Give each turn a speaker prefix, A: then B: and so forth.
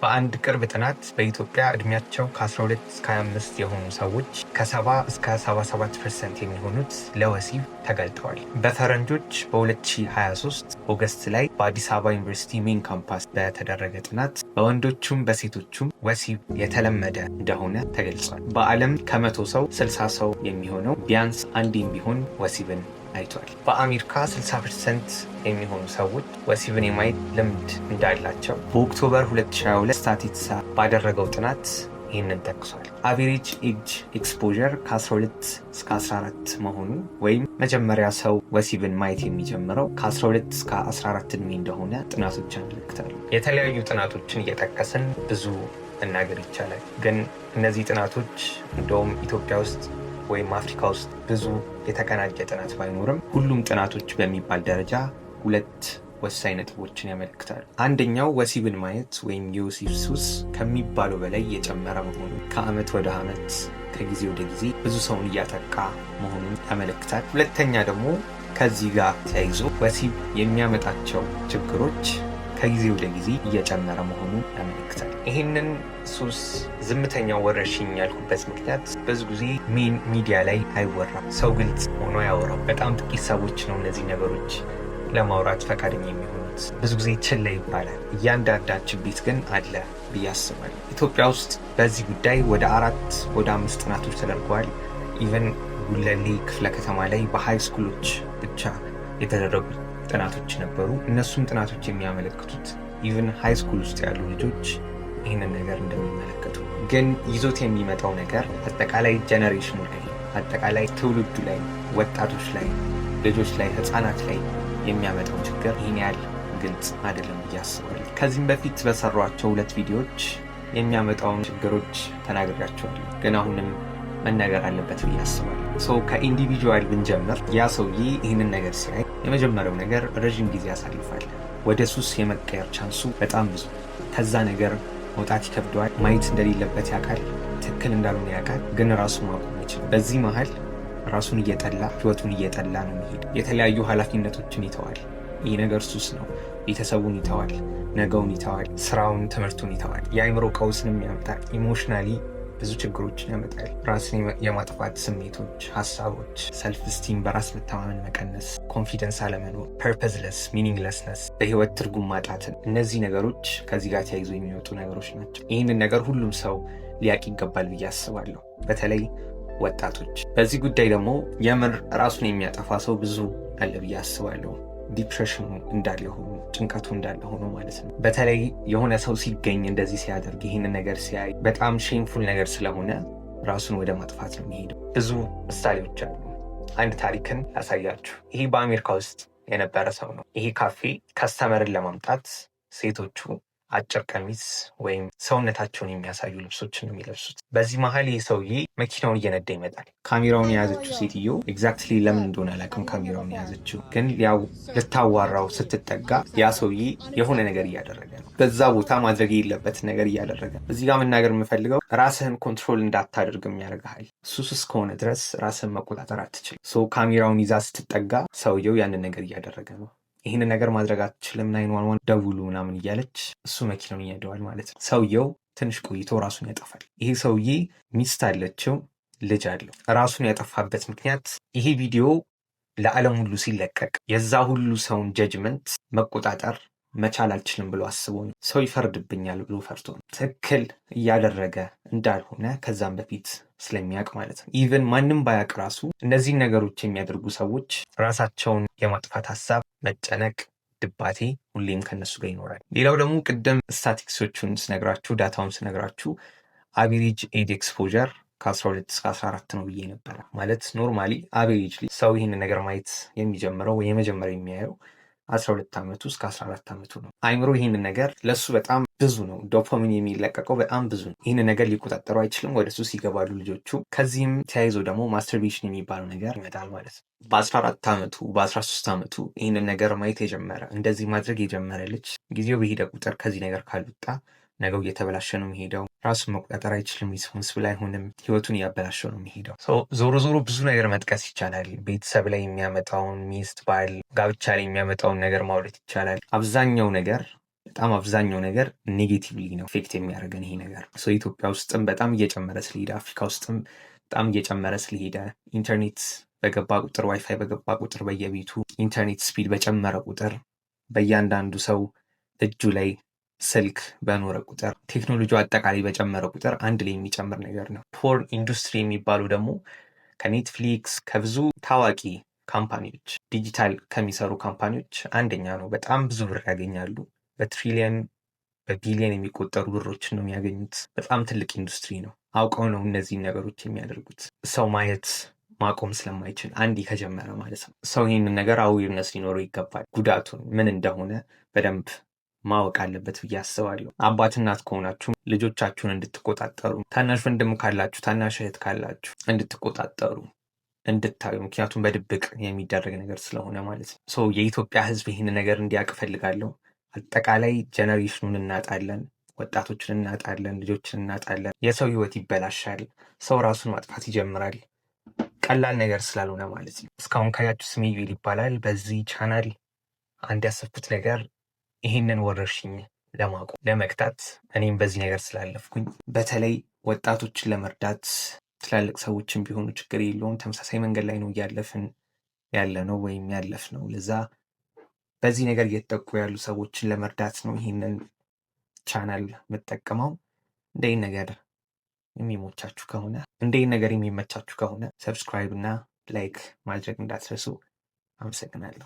A: በአንድ ቅርብ ጥናት በኢትዮጵያ ዕድሜያቸው ከ12 እስከ 25 የሆኑ ሰዎች ከ70 እስከ 77% የሚሆኑት ለወሲብ ተጋልጠዋል። በፈረንጆች በ2023 ኦገስት ላይ በአዲስ አበባ ዩኒቨርሲቲ ሜን ካምፓስ በተደረገ ጥናት በወንዶቹም በሴቶቹም ወሲብ የተለመደ እንደሆነ ተገልጿል። በዓለም ከ100 ሰው 60 ሰው የሚሆነው ቢያንስ አንዴም ቢሆን ወሲብን አይቷል። በአሜሪካ 60% የሚሆኑ ሰዎች ወሲብን የማየት ልምድ እንዳላቸው በኦክቶበር 2022 ስታቲስቲክስ ባደረገው ጥናት ይህንን ጠቅሷል። አቬሬጅ ኤጅ ኤክስፖዠር ከ12 እስከ 14 መሆኑ ወይም መጀመሪያ ሰው ወሲብን ማየት የሚጀምረው ከ12 እስከ 14 ዕድሜ እንደሆነ ጥናቶች ያመለክታሉ። የተለያዩ ጥናቶችን እየጠቀስን ብዙ መናገር ይቻላል። ግን እነዚህ ጥናቶች እንደውም ኢትዮጵያ ውስጥ ወይም አፍሪካ ውስጥ ብዙ የተቀናጀ ጥናት ባይኖርም ሁሉም ጥናቶች በሚባል ደረጃ ሁለት ወሳኝ ነጥቦችን ያመለክታሉ። አንደኛው ወሲብን ማየት ወይም የወሲብ ሱስ ከሚባለው በላይ እየጨመረ መሆኑ፣ ከዓመት ወደ ዓመት ከጊዜ ወደ ጊዜ ብዙ ሰውን እያጠቃ መሆኑን ያመለክታል። ሁለተኛ ደግሞ ከዚህ ጋር ተያይዞ ወሲብ የሚያመጣቸው ችግሮች ከጊዜ ወደ ጊዜ እየጨመረ መሆኑን ያመለክታል። ይህንን ሱስ ዝምተኛው ወረርሽኝ ያልኩበት ምክንያት ብዙ ጊዜ ሜን ሚዲያ ላይ አይወራም። ሰው ግልጽ ሆኖ ያወራው በጣም ጥቂት ሰዎች ነው እነዚህ ነገሮች ለማውራት ፈቃደኛ የሚሆኑት። ብዙ ጊዜ ችላ ይባላል። እያንዳንዳችን ቤት ግን አለ ብዬ አስባለሁ። ኢትዮጵያ ውስጥ በዚህ ጉዳይ ወደ 4-5 ጥናቶች ተደርገዋል። ኢቨን ጉለሌ ክፍለ ከተማ ላይ በሃይ ስኩሎች ብቻ የተደረጉ ጥናቶች ነበሩ። እነሱም ጥናቶች የሚያመለክቱት ኢቨን ሃይ ስኩል ውስጥ ያሉ ልጆች ይህንን ነገር እንደሚመለከቱ፣ ግን ይዞት የሚመጣው ነገር አጠቃላይ ጀነሬሽኑ ላይ አጠቃላይ ትውልዱ ላይ ወጣቶች ላይ ልጆች ላይ ህፃናት ላይ የሚያመጣው ችግር ይህን ያህል ግልጽ አይደለም ብዬ አስባለሁ። ከዚህም በፊት በሰሯቸው 2 ቪዲዮዎች የሚያመጣውን ችግሮች ተናግሬያቸዋለሁ፣ ግን አሁንም መነገር አለበት ብዬ አስባለሁ። ከኢንዲቪጁዋል ብንጀምር ያ ሰውዬ ይህንን ነገር ሲያይ የመጀመሪያው ነገር ረዥም ጊዜ ያሳልፋል። ወደ ሱስ የመቀየር ቻንሱ በጣም ብዙ። ከዛ ነገር መውጣት ይከብደዋል። ማየት እንደሌለበት ያውቃል፣ ትክክል እንዳልሆነ ያውቃል፣ ግን ራሱ ማቆም አይችልም። በዚህ መሀል ራሱን እየጠላ ህይወቱን እየጠላ ነው የሚሄድ። የተለያዩ ኃላፊነቶችን ይተዋል። ይህ ነገር ሱስ ነው። ቤተሰቡን ይተዋል፣ ነገውን ይተዋል፣ ስራውን፣ ትምህርቱን ይተዋል። የአእምሮ ቀውስንም ያመጣል። ኢሞሽናሊ ብዙ ችግሮችን ያመጣል። ራስን የማጥፋት ስሜቶች፣ ሀሳቦች፣ ሰልፍ ስቲም፣ በራስ መተማመን መቀነስ፣ ኮንፊደንስ አለመኖር፣ ፐርፐዝለስ ሚኒንግለስነስ፣ በህይወት ትርጉም ማጣትን። እነዚህ ነገሮች ከዚህ ጋር ተያይዞ የሚወጡ ነገሮች ናቸው። ይህንን ነገር ሁሉም ሰው ሊያውቅ ይገባል ብዬ አስባለሁ፣ በተለይ ወጣቶች። በዚህ ጉዳይ ደግሞ የምር ራሱን የሚያጠፋ ሰው ብዙ አለ ብዬ አስባለሁ። ዲፕሬሽኑ እንዳለ ሆኖ ጭንቀቱ እንዳለ ሆኖ ማለት ነው። በተለይ የሆነ ሰው ሲገኝ እንደዚህ ሲያደርግ ይህንን ነገር ሲያይ በጣም ሼምፉል ነገር ስለሆነ ራሱን ወደ ማጥፋት ነው የሚሄደው። ብዙ ምሳሌዎች አሉ። አንድ ታሪክን ያሳያችሁ። ይሄ በአሜሪካ ውስጥ የነበረ ሰው ነው። ይሄ ካፌ ከስተመርን ለማምጣት ሴቶቹ አጭር ቀሚስ ወይም ሰውነታቸውን የሚያሳዩ ልብሶችን ነው የሚለብሱት። በዚህ መሀል ይህ ሰውዬ መኪናውን እየነዳ ይመጣል። ካሜራውን የያዘችው ሴትዮ ኤግዛክትሊ ለምን እንደሆነ አላውቅም፣ ካሜራውን የያዘችው ግን ያው ልታዋራው ስትጠጋ ያ ሰውዬ የሆነ ነገር እያደረገ ነው። በዛ ቦታ ማድረግ የሌለበትን ነገር እያደረገ ነው። እዚህ ጋር መናገር የምፈልገው ራስህን ኮንትሮል እንዳታደርግ የሚያደርግሃል። ሱስ እስከሆነ ድረስ ራስህን መቆጣጠር አትችልም። ካሜራውን ይዛ ስትጠጋ ሰውየው ያንን ነገር እያደረገ ነው። ይህን ነገር ማድረግ አትችልም፣ 911 ደውሉ ምናምን እያለች እሱ መኪናውን ይነዳዋል ማለት ነው። ሰውየው ትንሽ ቆይቶ ራሱን ያጠፋል። ይሄ ሰውዬ ሚስት አለችው፣ ልጅ አለው። ራሱን ያጠፋበት ምክንያት ይሄ ቪዲዮ ለዓለም ሁሉ ሲለቀቅ የዛ ሁሉ ሰውን ጀጅመንት መቆጣጠር መቻል አልችልም ብሎ አስቦ ነው። ሰው ይፈርድብኛል ብሎ ፈርቶ ነው። ትክክል እያደረገ እንዳልሆነ ከዛም በፊት ስለሚያውቅ ማለት ነው። ኢቨን ማንም ባያውቅ ራሱ እነዚህን ነገሮች የሚያደርጉ ሰዎች ራሳቸውን የማጥፋት ሀሳብ፣ መጨነቅ፣ ድባቴ ሁሌም ከነሱ ጋር ይኖራል። ሌላው ደግሞ ቅድም ስታቲክሶቹን ስነግራችሁ፣ ዳታውን ስነግራችሁ አቬሬጅ ኤጅ ኤክስፖዠር ከ12 እስከ 14 ነው ብዬ ነበረ። ማለት ኖርማሊ አቬሬጅ ሰው ይህን ነገር ማየት የሚጀምረው ወይ የመጀመሪያ የሚያየው 12 ዓመቱ እስከ 14 ዓመቱ ነው። አይምሮ ይህንን ነገር ለሱ በጣም ብዙ ነው። ዶፓሚን የሚለቀቀው በጣም ብዙ ነው። ይህንን ነገር ሊቆጣጠሩ አይችልም። ወደ ሱስ ይገባሉ ልጆቹ። ከዚህም ተያይዞ ደግሞ ማስተርቤሽን የሚባለው ነገር ይመጣል ማለት ነው። በ14 ዓመቱ በ13 ዓመቱ ይህንን ነገር ማየት የጀመረ እንደዚህ ማድረግ የጀመረ ልጅ ጊዜው በሄደ ቁጥር ከዚህ ነገር ካልወጣ ነገው እየተበላሸ ነው የሚሄደው። ራሱን መቆጣጠር አይችልም። ሪስፖንስብል አይሆንም። ህይወቱን እያበላሸው ነው የሚሄደው። ዞሮ ዞሮ ብዙ ነገር መጥቀስ ይቻላል። ቤተሰብ ላይ የሚያመጣውን፣ ሚስት፣ ባል፣ ጋብቻ ላይ የሚያመጣውን ነገር ማውለት ይቻላል። አብዛኛው ነገር በጣም አብዛኛው ነገር ኔጌቲቭሊ ነው ኢፌክት የሚያደርገን ይሄ ነገር። ኢትዮጵያ ውስጥም በጣም እየጨመረ ስለሄደ፣ አፍሪካ ውስጥም በጣም እየጨመረ ስለሄደ፣ ኢንተርኔት በገባ ቁጥር፣ ዋይፋይ በገባ ቁጥር፣ በየቤቱ ኢንተርኔት ስፒድ በጨመረ ቁጥር፣ በእያንዳንዱ ሰው እጁ ላይ ስልክ በኖረ ቁጥር፣ ቴክኖሎጂ አጠቃላይ በጨመረ ቁጥር አንድ ላይ የሚጨምር ነገር ነው። ፖርን ኢንዱስትሪ የሚባሉ ደግሞ ከኔትፍሊክስ ከብዙ ታዋቂ ካምፓኒዎች ዲጂታል ከሚሰሩ ካምፓኒዎች አንደኛ ነው። በጣም ብዙ ብር ያገኛሉ። በትሪሊየን በቢሊየን የሚቆጠሩ ብሮችን ነው የሚያገኙት። በጣም ትልቅ ኢንዱስትሪ ነው። አውቀው ነው እነዚህን ነገሮች የሚያደርጉት። ሰው ማየት ማቆም ስለማይችል አንዴ ከጀመረ ማለት ነው። ሰው ይህንን ነገር አዌርነስ ሊኖረው ይገባል። ጉዳቱን ምን እንደሆነ በደንብ ማወቅ አለበት ብዬ አስባለሁ። አባት እናት ከሆናችሁ ልጆቻችሁን እንድትቆጣጠሩ፣ ታናሽ ወንድም ካላችሁ ታናሽ እህት ካላችሁ እንድትቆጣጠሩ እንድታዩ፣ ምክንያቱም በድብቅ የሚደረግ ነገር ስለሆነ ማለት ነው። የኢትዮጵያ ሕዝብ ይህን ነገር እንዲያውቅ እፈልጋለሁ። አጠቃላይ ጀነሬሽኑን እናጣለን፣ ወጣቶችን እናጣለን፣ ልጆችን እናጣለን። የሰው ሕይወት ይበላሻል። ሰው ራሱን ማጥፋት ይጀምራል። ቀላል ነገር ስላልሆነ ማለት ነው። እስካሁን ካያችሁ ስሜ ዩኤል ይባላል። በዚህ ቻናል አንድ ያሰብኩት ነገር ይህንን ወረርሽኝ ለማቆም ለመግታት፣ እኔም በዚህ ነገር ስላለፍኩኝ በተለይ ወጣቶችን ለመርዳት ትላልቅ ሰዎችን ቢሆኑ ችግር የለውም። ተመሳሳይ መንገድ ላይ ነው እያለፍን ያለ ነው ወይም ያለፍ ነው። ለዛ በዚህ ነገር እየተጠቁ ያሉ ሰዎችን ለመርዳት ነው ይህንን ቻናል የምጠቀመው። እንደዚህ ነገር የሚሞቻችሁ ከሆነ እንደዚህ ነገር የሚመቻችሁ ከሆነ ሰብስክራይብ እና ላይክ ማድረግ እንዳትረሱ። አመሰግናለሁ።